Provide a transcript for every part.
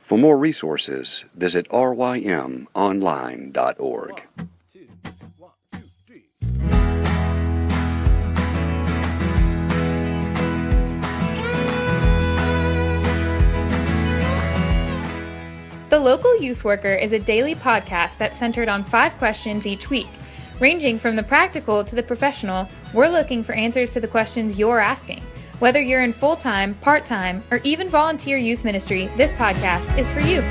For more resources, visit rymonline.org. The Local Youth Worker is a daily podcast that's centered on 5 questions each week. Ranging from the practical to the professional, we're looking for answers to the questions you're asking. Whether you're in full-time, part-time, or even volunteer youth ministry, this podcast is for you.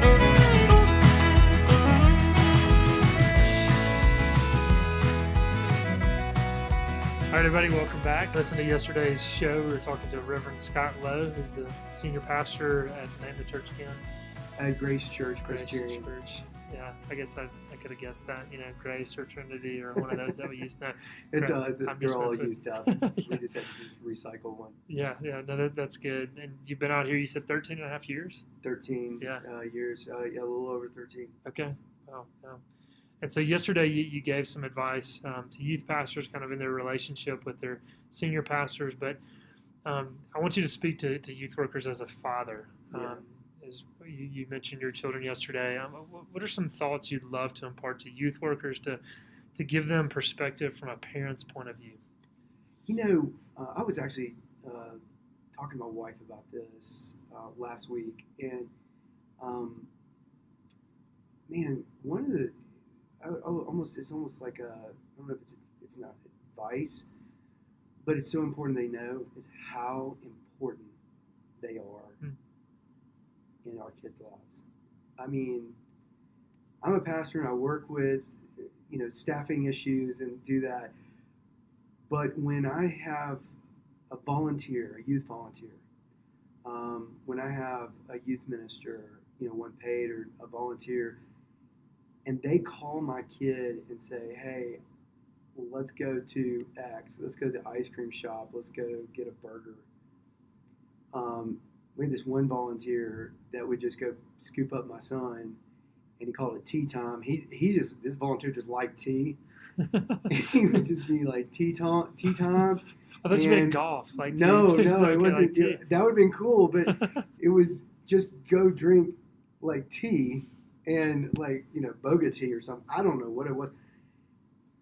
All right, everybody, welcome back. Listen to yesterday's show. We were talking to Reverend Scott Lowe, who's the senior pastor at, name the church again. At Grace Church, Presbyterian. Grace Church. Yeah, I guess I could have guessed that, Grace or Trinity or one of those that we used now. They're all used up. Yeah. We just have to just recycle one. Yeah, no, that's good. And you've been out here, you said 13 and a half years? 13 years, a little over 13. Okay, wow. And so yesterday you gave some advice to youth pastors kind of in their relationship with their senior pastors, but I want you to speak to youth workers as a father. As you mentioned your children yesterday, what are some thoughts you'd love to impart to youth workers to give them perspective from a parent's point of view? I was actually talking to my wife about this last week, and one of the it's almost like I don't know if it's not advice, but it's so important they know is how important they are in our kids' lives. I mean, I'm a pastor and I work with, staffing issues and do that. But when I have a volunteer, a youth volunteer, when I have a youth minister, one paid or a volunteer, and they call my kid and say, hey, let's go to X, let's go to the ice cream shop, let's go get a burger. We had this one volunteer that would just go scoop up my son, and he called it tea time. This volunteer just liked tea. And he would just be like, tea time. I thought you meant golf. Like no, tea. it wasn't. That would have been cool, but it was just go drink like tea and boga tea or something. I don't know what it was.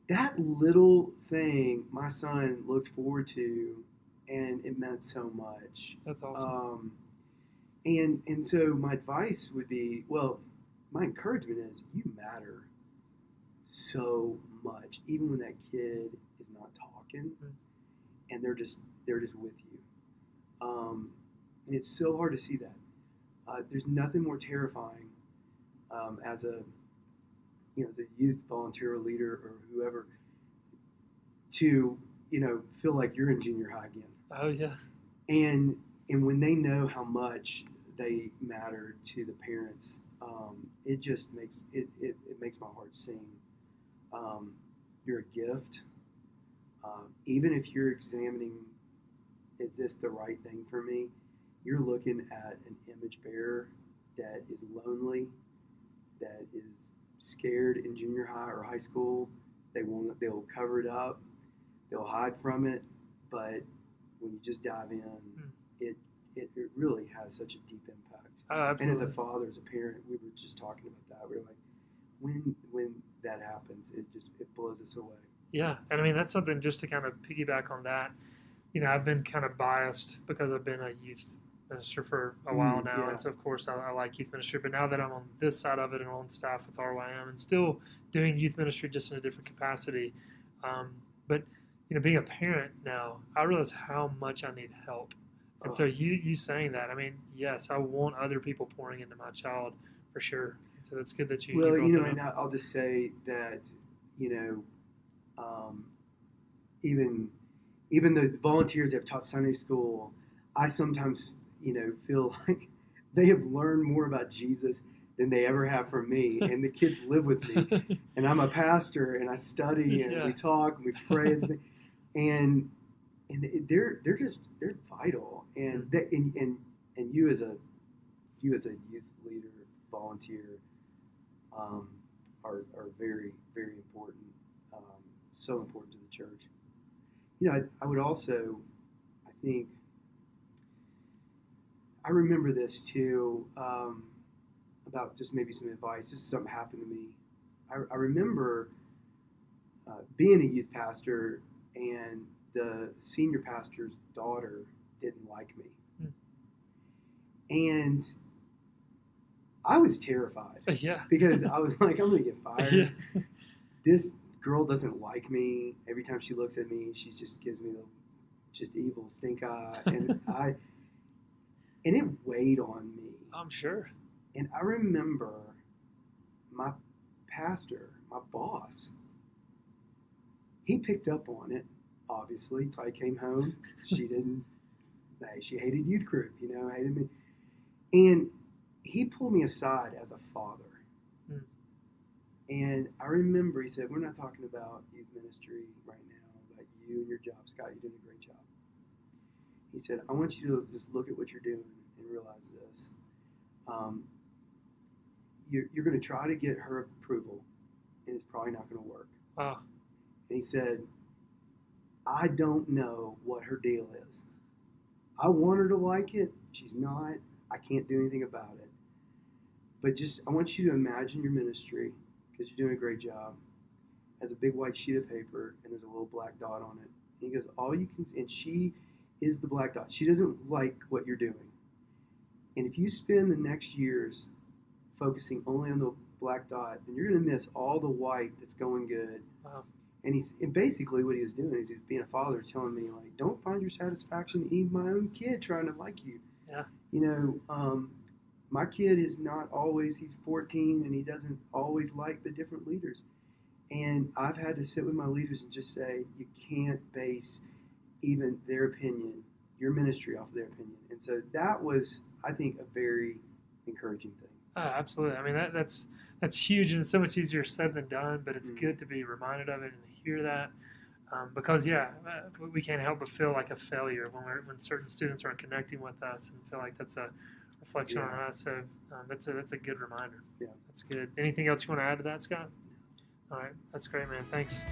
That little thing my son looked forward to, and it meant so much. That's awesome. And so my advice would be, my encouragement is you matter so much, even when that kid is not talking, and they're just with you. And it's so hard to see that. There's nothing more terrifying as a youth volunteer or leader or whoever to feel like you're in junior high again. Oh yeah. And when they know how much they matter to the parents, it just makes it makes my heart sing. You're a gift. Even if you're examining, is this the right thing for me? You're looking at an image bearer that is lonely, that is scared in junior high or high school. They'll cover it up, they'll hide from it, but when you just dive in, it really has such a deep impact. Oh, absolutely. And as a father, as a parent, we were just talking about that. We were like, when that happens, it blows us away. Yeah, and I mean that's something just to kind of piggyback on that. I've been kind of biased because I've been a youth minister for a while now, and so of course I like youth ministry. But now that I'm on this side of it and on staff with RYM and still doing youth ministry just in a different capacity, but being a parent now, I realize how much I need help. And so you saying that, I mean, yes, I want other people pouring into my child for sure. And so that's good that you. Well, and I'll just say that, even the volunteers that have taught Sunday school, I sometimes, feel like they have learned more about Jesus than they ever have from me. And the kids live with me. And I'm a pastor, and I study, and we talk, and we pray, and they're vital. And and you as a youth leader, volunteer, are very, very important. So important to the church. I would also, I think, I remember this too. about just maybe some advice. This is something happened to me. I remember being a youth pastor, and the senior pastor's daughter didn't like me. And I was terrified. Yeah. Because I was like, I'm going to get fired. Yeah. This girl doesn't like me. Every time she looks at me, she just gives me the just evil stink eye. And it weighed on me. I'm sure. And I remember my pastor, my boss, he picked up on it, obviously. Probably came home. She didn't, she hated youth group, hated me. And he pulled me aside as a father. And I remember he said, we're not talking about youth ministry right now, about you and your job. Scott, you're doing a great job. He said, I want you to just look at what you're doing and realize this. You're going to try to get her approval, and it's probably not going to work. Oh. And he said, I don't know what her deal is. I want her to like it. She's not. I can't do anything about it. But I want you to imagine your ministry, because you're doing a great job, as a big white sheet of paper, and there's a little black dot on it. And he goes, all you can see, and she is the black dot. She doesn't like what you're doing. And if you spend the next years focusing only on the black dot, then you're going to miss all the white that's going good. Wow. And basically what he was doing is he was being a father, telling me, like, don't find your satisfaction in my own kid trying to like you. Yeah. My kid is not always, he's 14, and he doesn't always like the different leaders. And I've had to sit with my leaders and just say, you can't base even their opinion, your ministry, off of their opinion. And so that was, I think, a very encouraging thing. Absolutely. I mean, that's huge, and it's so much easier said than done, but it's good to be reminded of it and hear that. Because we can't help but feel like a failure when certain students aren't connecting with us, and feel like that's a reflection on us. So that's a good reminder. Yeah, that's good. Anything else you want to add to that, Scott? All right, that's great, man. Thanks.